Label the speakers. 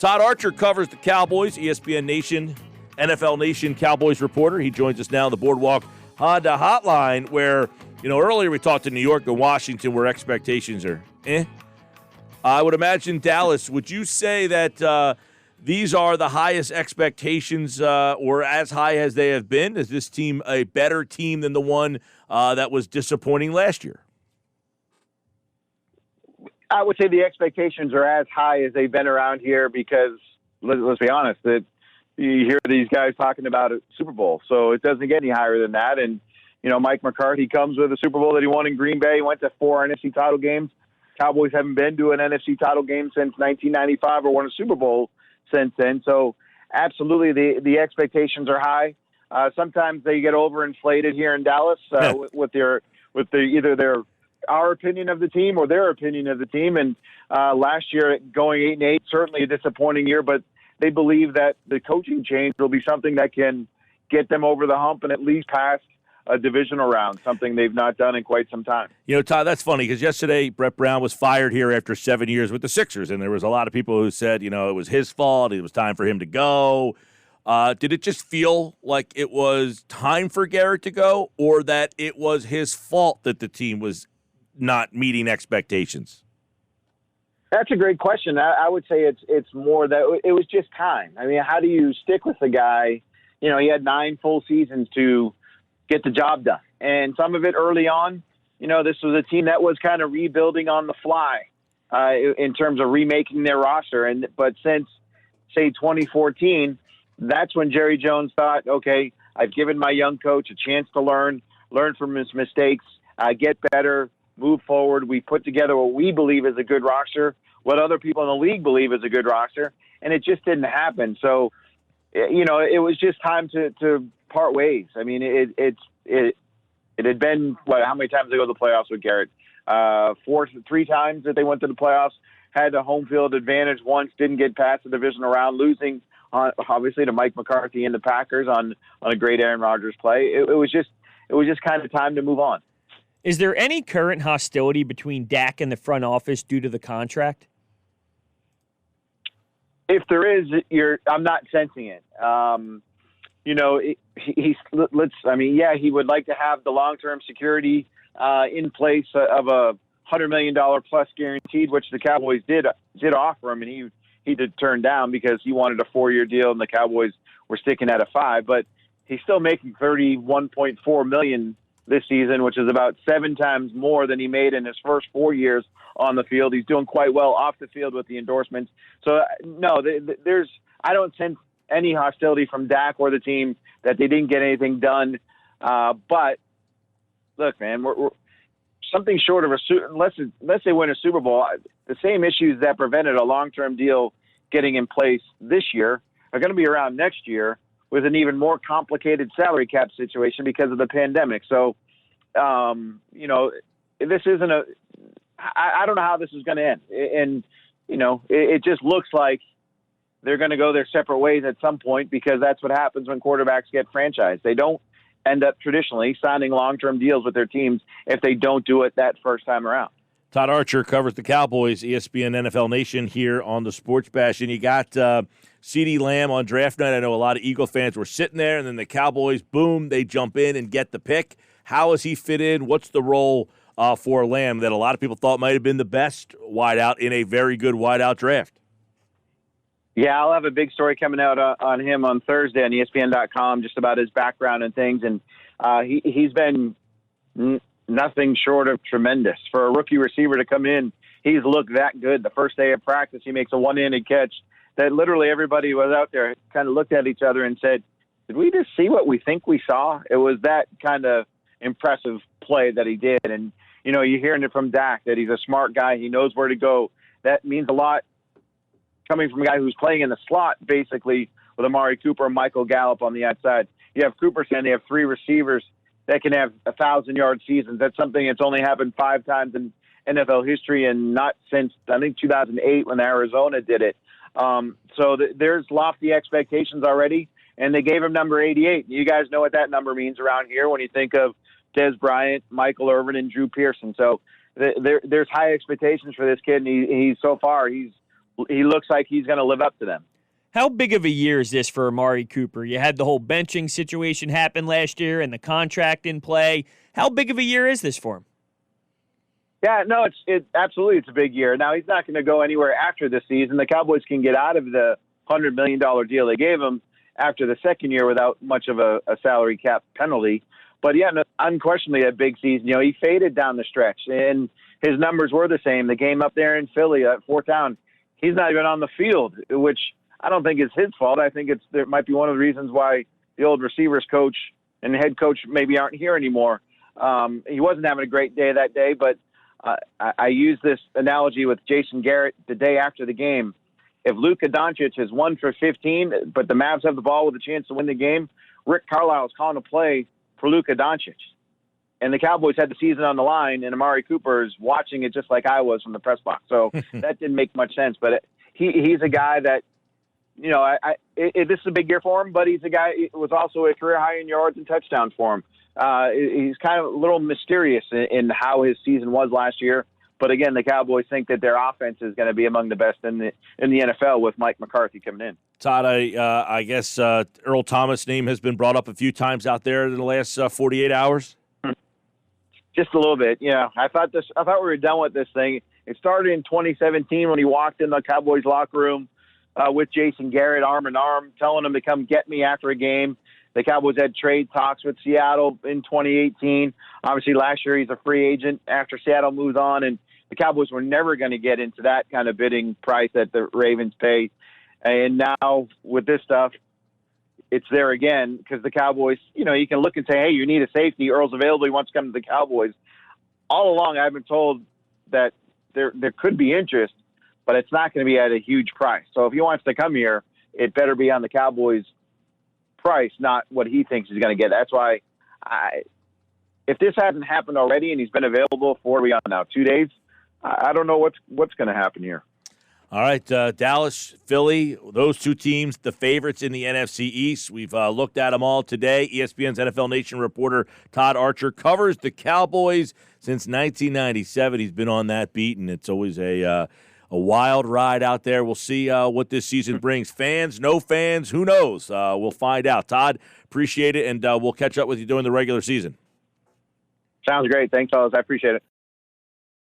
Speaker 1: Todd Archer covers the Cowboys, ESPN Nation, NFL Nation Cowboys reporter. He joins us now on the Boardwalk Honda Hotline, where, earlier we talked to New York and Washington where expectations are I would imagine Dallas. Would you say that these are the highest expectations or as high as they have been? Is this team a better team than the one that was disappointing last year?
Speaker 2: I would say the expectations are as high as they've been around here because, let's be honest, that you hear these guys talking about a Super Bowl, so it doesn't get any higher than that. And, Mike McCarthy comes with a Super Bowl that he won in Green Bay. He went to 4 NFC title games. Cowboys haven't been to an NFC title game since 1995 or won a Super Bowl since then. So, absolutely, the expectations are high. Sometimes they get overinflated here in Dallas with either our opinion of the team or their opinion of the team. And last year, going 8-8, certainly a disappointing year, but they believe that the coaching change will be something that can get them over the hump and at least past a divisional round, something they've not done in quite some time.
Speaker 1: Todd, that's funny because yesterday Brett Brown was fired here after 7 years with the Sixers, and there was a lot of people who said, it was his fault, it was time for him to go. Did it just feel like it was time for Garrett to go, or that it was his fault that the team was not meeting expectations?
Speaker 2: That's a great question. I would say it's more that it was just time. I mean, how do you stick with the guy? He had 9 full seasons to get the job done. And some of it early on, this was a team that was kind of rebuilding on the fly in terms of remaking their roster. But since, say, 2014, that's when Jerry Jones thought, okay, I've given my young coach a chance to learn from his mistakes, get better, move forward. We put together what we believe is a good roster, what other people in the league believe is a good roster, and it just didn't happen. So, it was just time to part ways. I mean, it had been, how many times did they go to the playoffs with Garrett? 3 times that they went to the playoffs, had the home field advantage once, didn't get past the divisional round, losing obviously to Mike McCarthy and the Packers on a great Aaron Rodgers play. It was just kind of time to move on.
Speaker 3: Is there any current hostility between Dak and the front office due to the contract?
Speaker 2: If there is, I'm not sensing it. He would like to have the long-term security in place of a $100 million plus guaranteed, which the Cowboys did offer him, and he did turn down because he wanted a 4-year deal, and the Cowboys were sticking at a 5. But he's still making $31.4 million this season, which is about 7 times more than he made in his first 4 years on the field. He's doing quite well off the field with the endorsements. So, no, I don't sense any hostility from Dak or the team that they didn't get anything done. But, look, man, we're something short of unless they win a Super Bowl, the same issues that prevented a long-term deal getting in place this year are going to be around next year, with an even more complicated salary cap situation because of the pandemic. So, this isn't I don't know how this is going to end. And, it just looks like they're going to go their separate ways at some point because that's what happens when quarterbacks get franchised. They don't end up traditionally signing long-term deals with their teams if they don't do it that first time around.
Speaker 1: Todd Archer covers the Cowboys, ESPN NFL Nation here on the Sports Bash. And you got CeeDee Lamb on draft night. I know a lot of Eagle fans were sitting there, and then the Cowboys, boom, they jump in and get the pick. How does he fit in? What's the role for Lamb that a lot of people thought might have been the best wideout in a very good wideout draft?
Speaker 2: Yeah, I'll have a big story coming out on him on Thursday on ESPN.com just about his background and things. And he's been nothing short of tremendous. For a rookie receiver to come in, he's looked that good. The first day of practice, he makes a one-handed catch that literally everybody was out there kind of looked at each other and said, did we just see what we think we saw? It was that kind of impressive play that he did. And, you're hearing it from Dak that he's a smart guy. He knows where to go. That means a lot coming from a guy who's playing in the slot, basically, with Amari Cooper and Michael Gallup on the outside. You have Cooper saying they have 3 receivers that can have 1,000-yard seasons. That's something that's only happened 5 times in NFL history and not since, I think, 2008 when Arizona did it. So there's lofty expectations already, and they gave him number 88. You guys know what that number means around here when you think of Dez Bryant, Michael Irvin, and Drew Pearson. So there's high expectations for this kid, and he's so far, he's he looks like he's going to live up to them.
Speaker 3: How big of a year is this for Amari Cooper? You had the whole benching situation happen last year and the contract in play. How big of a year is this for him?
Speaker 2: Yeah, no, it's absolutely it's a big year. Now he's not going to go anywhere after this season. The Cowboys can get out of the $100 million deal they gave him after the second year without much of a salary cap penalty. But yeah, no, unquestionably a big season. You know, he faded down the stretch, and his numbers were the same. The game up there in Philly at fourth down, he's not even on the field, which I don't think is his fault. I think there might be one of the reasons why the old receivers coach and head coach maybe aren't here anymore. He wasn't having a great day that day, but I use this analogy with Jason Garrett the day after the game. If Luka Doncic is 1 for 15, but the Mavs have the ball with a chance to win the game, Rick Carlisle is calling a play for Luka Doncic. And the Cowboys had the season on the line, and Amari Cooper is watching it just like I was from the press box. So that didn't make much sense. But he's a guy that, you know, this is a big year for him, but he's a guy, it was also a career high in yards and touchdowns for him. He's kind of a little mysterious in how his season was last year. But again, the Cowboys think that their offense is going to be among the best in the NFL with Mike McCarthy coming in.
Speaker 1: Todd, I guess Earl Thomas' name has been brought up a few times out there in the last 48 hours.
Speaker 2: Just a little bit, yeah. I thought we were done with this thing. It started in 2017 when he walked in the Cowboys locker room with Jason Garrett, arm in arm, telling him to come get me after a game. The Cowboys had trade talks with Seattle in 2018. Obviously, last year he's a free agent after Seattle moves on, and the Cowboys were never going to get into that kind of bidding price that the Ravens pay. And now with this stuff, it's there again because the Cowboys, you know, you can look and say, hey, you need a safety. Earl's available. He wants to come to the Cowboys. All along, I've been told that there could be interest, but it's not going to be at a huge price. So if he wants to come here, it better be on the Cowboys' price, not what he thinks he's going to get. That's why if this hasn't happened already and he's been available for, we on now 2 days, I don't know what's going to happen here.
Speaker 1: All right, Dallas, Philly, those two teams, the favorites in the NFC East. We've looked at them all today. ESPN's NFL Nation reporter Todd Archer covers the Cowboys since 1997. He's been on that beat, and it's always a wild ride out there. We'll see what this season brings. Fans, no fans, who knows? We'll find out. Todd, appreciate it, and we'll catch up with you during the regular season.
Speaker 2: Sounds great. Thanks, fellas. I appreciate it.